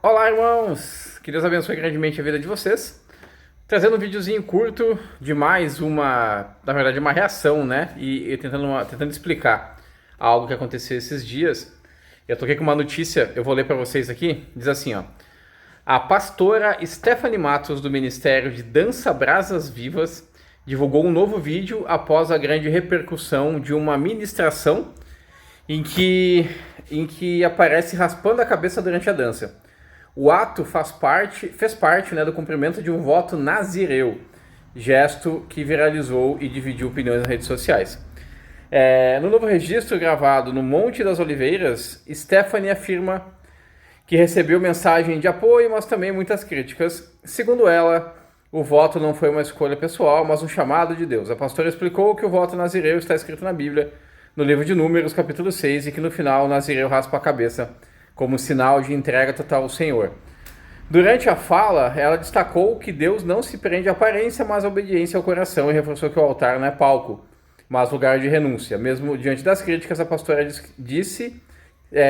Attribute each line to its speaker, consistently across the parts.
Speaker 1: Olá, irmãos! Que Deus abençoe grandemente a vida de vocês. Trazendo um videozinho curto de mais na verdade, uma reação, né? E tentando explicar algo que aconteceu esses dias. Eu tô aqui com uma notícia, eu vou ler para vocês aqui. Diz assim, ó. A pastora Stephanie Matos, do Ministério de Dança Brasas Vivas, divulgou um novo vídeo após a grande repercussão de uma ministração em que aparece raspando a cabeça durante a dança. O ato fez parte, né, do cumprimento de um voto nazireu, gesto que viralizou e dividiu opiniões nas redes sociais. No novo registro gravado no Monte das Oliveiras, Stephanie afirma que recebeu mensagem de apoio, mas também muitas críticas. Segundo ela, o voto não foi uma escolha pessoal, mas um chamado de Deus. A pastora explicou que o voto nazireu está escrito na Bíblia, no livro de Números, capítulo 6, e que no final o nazireu raspa a cabeça como sinal de entrega total ao Senhor. Durante a fala, ela destacou que Deus não se prende à aparência, mas à obediência ao coração, e reforçou que o altar não é palco, mas lugar de renúncia. Mesmo diante das críticas, a pastora disse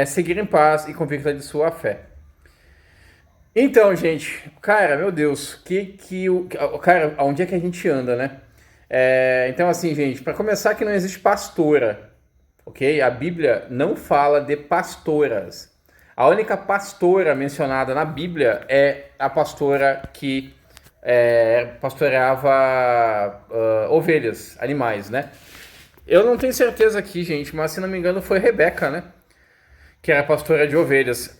Speaker 1: seguir em paz e convicta de sua fé. Então, gente, cara, meu Deus, cara, onde é que a gente anda, né? Então, assim, gente, para começar, que não existe pastora, ok? A Bíblia não fala de pastoras. A única pastora mencionada na Bíblia é a pastora que pastoreava ovelhas, animais, né? Eu não tenho certeza aqui, gente, mas se não me engano foi Rebeca, né? Que era pastora de ovelhas.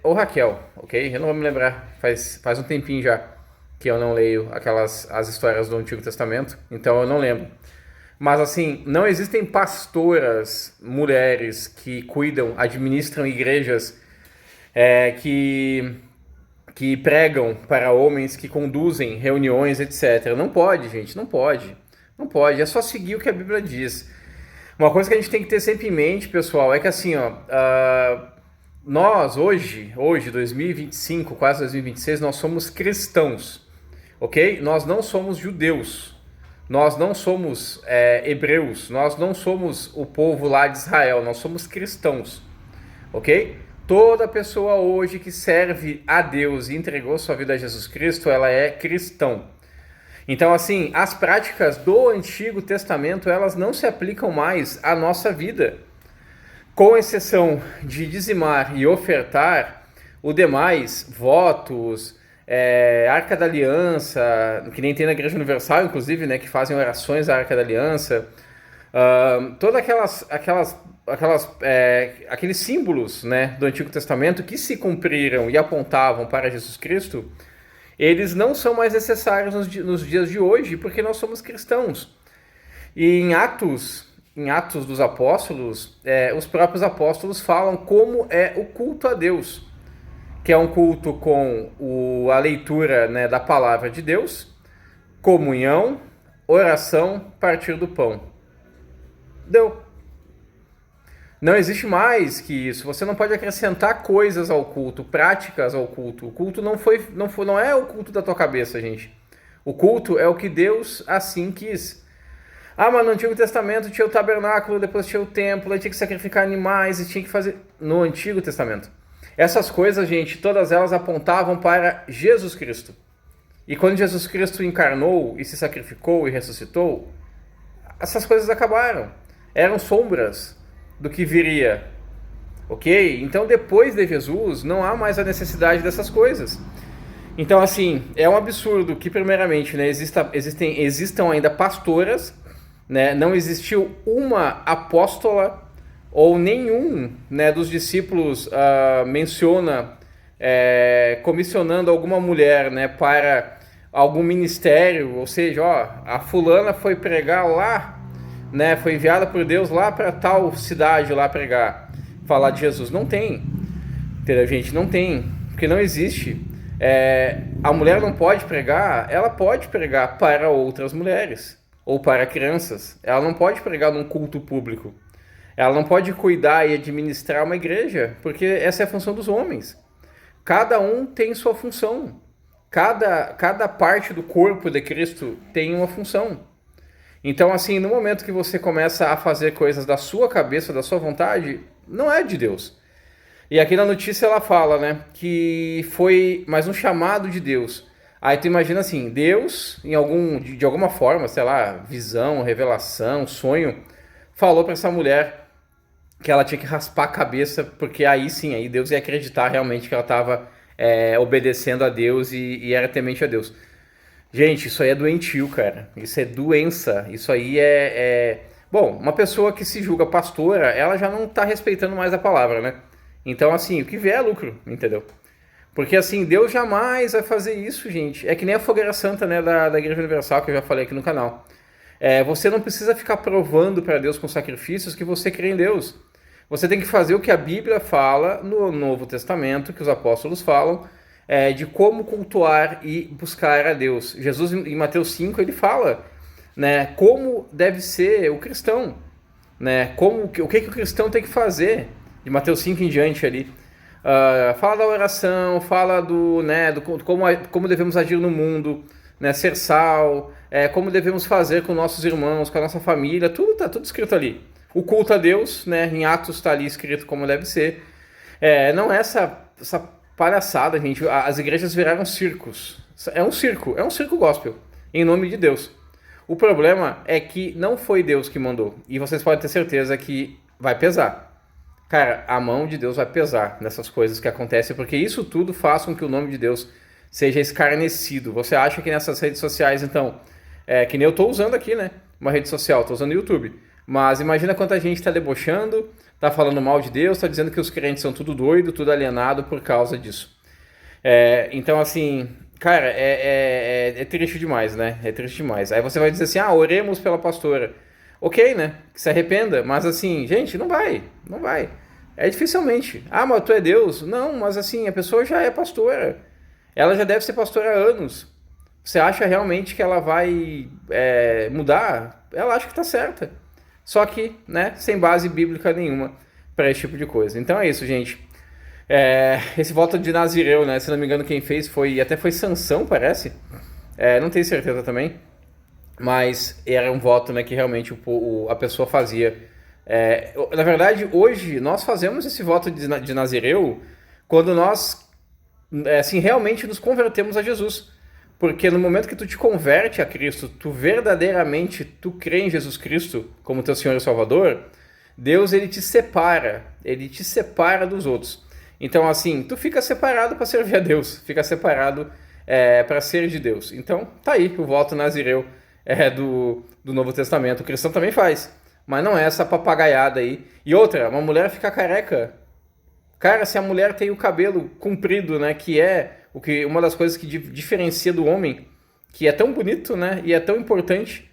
Speaker 1: Ou Raquel, ok? Eu não vou me lembrar, faz um tempinho já que eu não leio as histórias do Antigo Testamento, então eu não lembro. Mas assim, não existem pastoras, mulheres que cuidam, administram igrejas que pregam para homens, que conduzem reuniões, etc. Não pode, gente, não pode. Não pode, é só seguir o que a Bíblia diz. Uma coisa que a gente tem que ter sempre em mente, pessoal, é que assim, ó, nós hoje, 2025, quase 2026, nós somos cristãos, ok? Nós não somos judeus, nós não somos hebreus, nós não somos o povo lá de Israel, nós somos cristãos, ok? Toda pessoa hoje que serve a Deus e entregou sua vida a Jesus Cristo, ela é cristão. Então, assim, as práticas do Antigo Testamento, elas não se aplicam mais à nossa vida. Com exceção de dizimar e ofertar, o demais, votos, Arca da Aliança, que nem tem na Igreja Universal, inclusive, né, que fazem orações à Arca da Aliança, todas aqueles símbolos, né, do Antigo Testamento que se cumpriram e apontavam para Jesus Cristo, eles não são mais necessários nos dias de hoje, porque nós somos cristãos. E em Atos dos Apóstolos, os próprios apóstolos falam como é o culto a Deus, que é um culto com a leitura, né, da palavra de Deus, comunhão, oração, partir do pão. Deu. Não existe mais que isso. Você não pode acrescentar coisas ao culto, práticas ao culto. O culto não é o culto da tua cabeça, gente. O culto é o que Deus assim quis. Ah, mas no Antigo Testamento tinha o tabernáculo, depois tinha o templo, aí tinha que sacrificar animais e tinha que fazer... No Antigo Testamento. Essas coisas, gente, todas elas apontavam para Jesus Cristo. E quando Jesus Cristo encarnou e se sacrificou e ressuscitou, essas coisas acabaram. Eram sombras do que viria, ok? Então, depois de Jesus, não há mais a necessidade dessas coisas. Então, assim, é um absurdo que, primeiramente, né, existam ainda pastoras, né? Não existiu uma apóstola ou nenhum, né, dos discípulos menciona comissionando alguma mulher, né, para algum ministério, ou seja, ó, a fulana foi pregar lá, né, foi enviada por Deus lá para tal cidade lá pregar, falar de Jesus. Não tem, entendeu, gente? Não tem, porque não existe. A mulher não pode pregar, ela pode pregar para outras mulheres ou para crianças. Ela não pode pregar num culto público. Ela não pode cuidar e administrar uma igreja, porque essa é a função dos homens. Cada um tem sua função. Cada parte do corpo de Cristo tem uma função. Então, assim, no momento que você começa a fazer coisas da sua cabeça, da sua vontade, não é de Deus. E aqui na notícia ela fala, né, que foi mais um chamado de Deus. Aí tu imagina assim, Deus, de alguma forma, sei lá, visão, revelação, sonho, falou para essa mulher que ela tinha que raspar a cabeça, porque aí sim, aí Deus ia acreditar realmente que ela estava obedecendo a Deus e era temente a Deus. Gente, isso aí é doentio, cara. Isso é doença. Isso aí Bom, uma pessoa que se julga pastora, ela já não tá respeitando mais a palavra, né? Então, assim, o que vier é lucro, entendeu? Porque, assim, Deus jamais vai fazer isso, gente. É que nem a fogueira santa, né, da Igreja Universal, que eu já falei aqui no canal. Você não precisa ficar provando para Deus com sacrifícios que você crê em Deus. Você tem que fazer o que a Bíblia fala no Novo Testamento, que os apóstolos falam, de como cultuar e buscar a Deus. Jesus, em Mateus 5, ele fala, né, como deve ser o cristão, né, o que o cristão tem que fazer, de Mateus 5 em diante ali. Fala da oração, fala do como devemos agir no mundo, né, ser sal, como devemos fazer com nossos irmãos, com a nossa família, tá tudo escrito ali. O culto a Deus, né, em Atos está ali escrito como deve ser. Não é essa palhaçada, gente. As igrejas viraram circos. É um circo gospel, em nome de Deus. O problema é que não foi Deus que mandou. E vocês podem ter certeza que vai pesar. Cara, a mão de Deus vai pesar nessas coisas que acontecem, porque isso tudo faz com que o nome de Deus seja escarnecido. Você acha que nessas redes sociais, então, que nem eu tô usando aqui, né? Uma rede social, tô usando o YouTube. Mas imagina quanta gente tá debochando, tá falando mal de Deus, tá dizendo que os crentes são tudo doido, tudo alienado por causa disso. Então, assim, cara, é triste demais, né? É triste demais. Aí você vai dizer assim, oremos pela pastora. Ok, né? Que se arrependa, mas assim, gente, não vai. Dificilmente. Mas tu é Deus? Não, mas assim, a pessoa já é pastora. Ela já deve ser pastora há anos. Você acha realmente que ela vai mudar? Ela acha que tá certa. Só que, né, sem base bíblica nenhuma para esse tipo de coisa. Então é isso, gente. Esse voto de Nazireu, né? Se não me engano, quem fez foi Sansão, parece. Não tenho certeza também. Mas era um voto, né, que realmente a pessoa fazia. Na verdade, hoje, nós fazemos esse voto de Nazireu quando nós assim, realmente nos convertemos a Jesus. Porque no momento que tu te converte a Cristo, tu verdadeiramente crê em Jesus Cristo como teu Senhor e Salvador, Deus ele te separa dos outros. Então assim, tu fica separado para servir a Deus, fica separado para ser de Deus. Então tá aí o voto nazireu do Novo Testamento. O cristão também faz, mas não é essa papagaiada aí. E outra, uma mulher fica careca. Cara, se a mulher tem o cabelo comprido, né, que é uma das coisas que diferencia do homem, que é tão bonito, né, e é tão importante,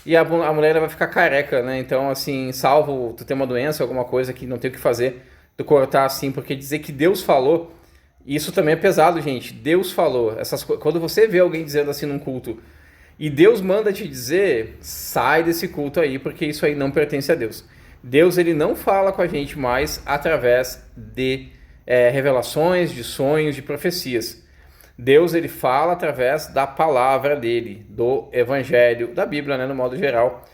Speaker 1: e a mulher vai ficar careca, né, então, assim, salvo tu ter uma doença, alguma coisa que não tem o que fazer, tu cortar assim, porque dizer que Deus falou, isso também é pesado, gente, Deus falou, quando você vê alguém dizendo assim num culto, e Deus manda te dizer, sai desse culto aí, porque isso aí não pertence a Deus. Deus, ele não fala com a gente mais através de revelações, de sonhos, de profecias. Deus, ele fala através da palavra dele, do evangelho, da Bíblia, né, no modo geral.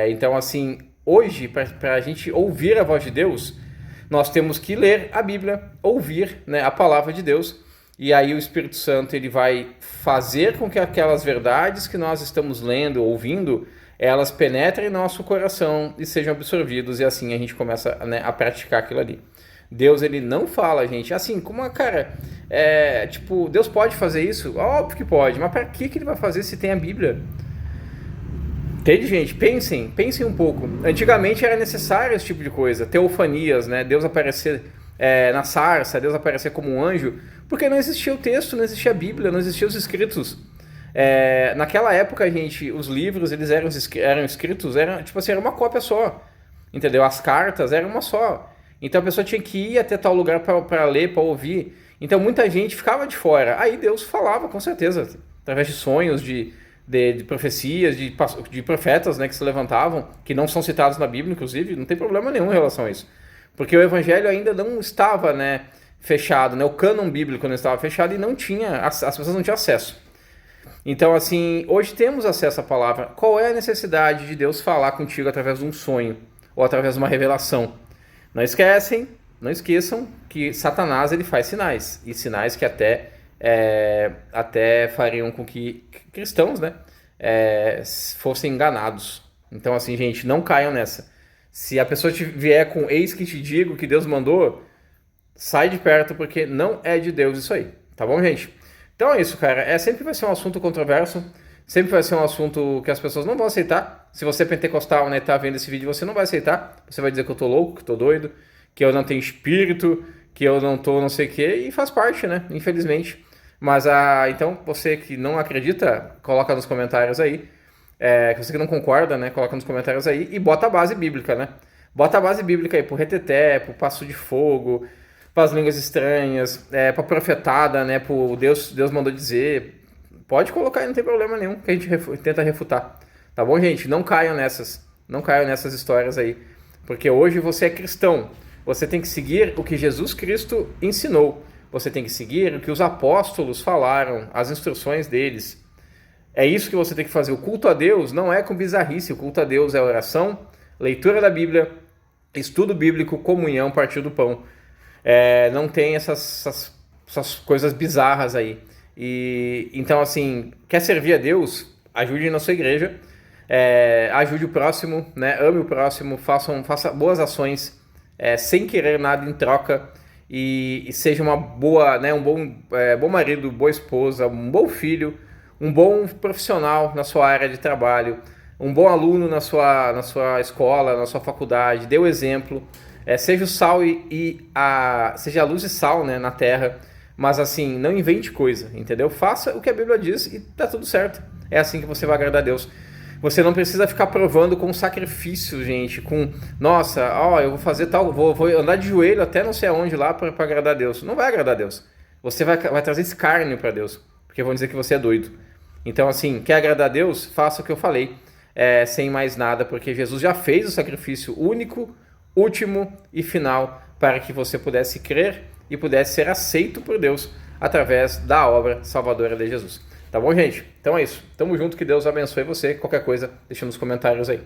Speaker 1: Então, assim, hoje, para a gente ouvir a voz de Deus, nós temos que ler a Bíblia, ouvir, né, a palavra de Deus, e aí o Espírito Santo ele vai fazer com que aquelas verdades que nós estamos lendo, ouvindo, elas penetrem em nosso coração e sejam absorvidos, e assim a gente começa, né, a praticar aquilo ali. Deus, ele não fala, gente, assim, como, cara, tipo, Deus pode fazer isso? Óbvio que pode, mas para que ele vai fazer se tem a Bíblia? Entende, gente? Pensem um pouco. Antigamente era necessário esse tipo de coisa, teofanias, né, Deus aparecer na sarça, Deus aparecer como um anjo, porque não existia o texto, não existia a Bíblia, não existiam os escritos. Naquela época, gente, os livros eles eram escritos, tipo assim, era uma cópia só, entendeu? As cartas eram uma só. Então a pessoa tinha que ir até tal lugar para ler, para ouvir. Então muita gente ficava de fora. Aí Deus falava, com certeza, através de sonhos, de profecias, de profetas, né, que se levantavam, que não são citados na Bíblia, inclusive, não tem problema nenhum em relação a isso. Porque o evangelho ainda não estava, né, fechado, né? O cânon bíblico não estava fechado e não tinha, as pessoas não tinham acesso. Então, assim, hoje temos acesso à palavra. Qual é a necessidade de Deus falar contigo através de um sonho ou através de uma revelação? Não esquecem, não esqueçam que Satanás ele faz sinais, e sinais que até fariam com que cristãos, né, fossem enganados. Então, assim, gente, não caiam nessa. Se a pessoa vier com eis que te digo que Deus mandou, sai de perto, porque não é de Deus isso aí. Tá bom, gente? Então é isso, cara. Sempre vai ser um assunto controverso, sempre vai ser um assunto que as pessoas não vão aceitar. Se você é pentecostal, né, tá vendo esse vídeo, você não vai aceitar. Você vai dizer que eu tô louco, que eu tô doido, que eu não tenho espírito, que eu não tô não sei o quê, e faz parte, né? Infelizmente. Mas, então, você que não acredita, coloca nos comentários aí. Você que não concorda, né? Coloca nos comentários aí e bota a base bíblica, né? Bota a base bíblica aí pro reteté, pro passo de fogo, para as línguas estranhas, para profetada, né? Pro Deus mandou dizer. Pode colocar aí, não tem problema nenhum, que a gente tenta refutar. Tá bom, gente? Não caiam nessas. Não caiam nessas histórias aí. Porque hoje você é cristão. Você tem que seguir o que Jesus Cristo ensinou. Você tem que seguir o que os apóstolos falaram, as instruções deles. É isso que você tem que fazer. O culto a Deus não é com bizarrice. O culto a Deus é oração, leitura da Bíblia, estudo bíblico, comunhão, partir do pão. Não tem essas coisas bizarras aí. Então, assim, quer servir a Deus? Ajude na sua igreja. Ajude o próximo, né? Ame o próximo, faça boas ações, sem querer nada em troca. E seja uma boa, né, um bom marido, boa esposa, um bom filho, um bom profissional na sua área de trabalho, um bom aluno na sua escola, na sua faculdade. Dê o exemplo, seja o sal seja a luz e sal, né, na terra, mas assim, não invente coisa, entendeu? Faça o que a Bíblia diz e tá tudo certo. É assim que você vai agradar a Deus. Você não precisa ficar provando com sacrifício, gente, nossa, eu vou fazer tal, vou andar de joelho até não sei aonde lá para agradar a Deus. Não vai agradar a Deus. Você vai trazer escárnio para Deus, porque vão dizer que você é doido. Então, assim, quer agradar a Deus? Faça o que eu falei, sem mais nada, porque Jesus já fez o sacrifício único, último e final para que você pudesse crer e pudesse ser aceito por Deus através da obra salvadora de Jesus. Tá bom, gente? Então é isso. Tamo junto, que Deus abençoe você. Qualquer coisa, deixa nos comentários aí.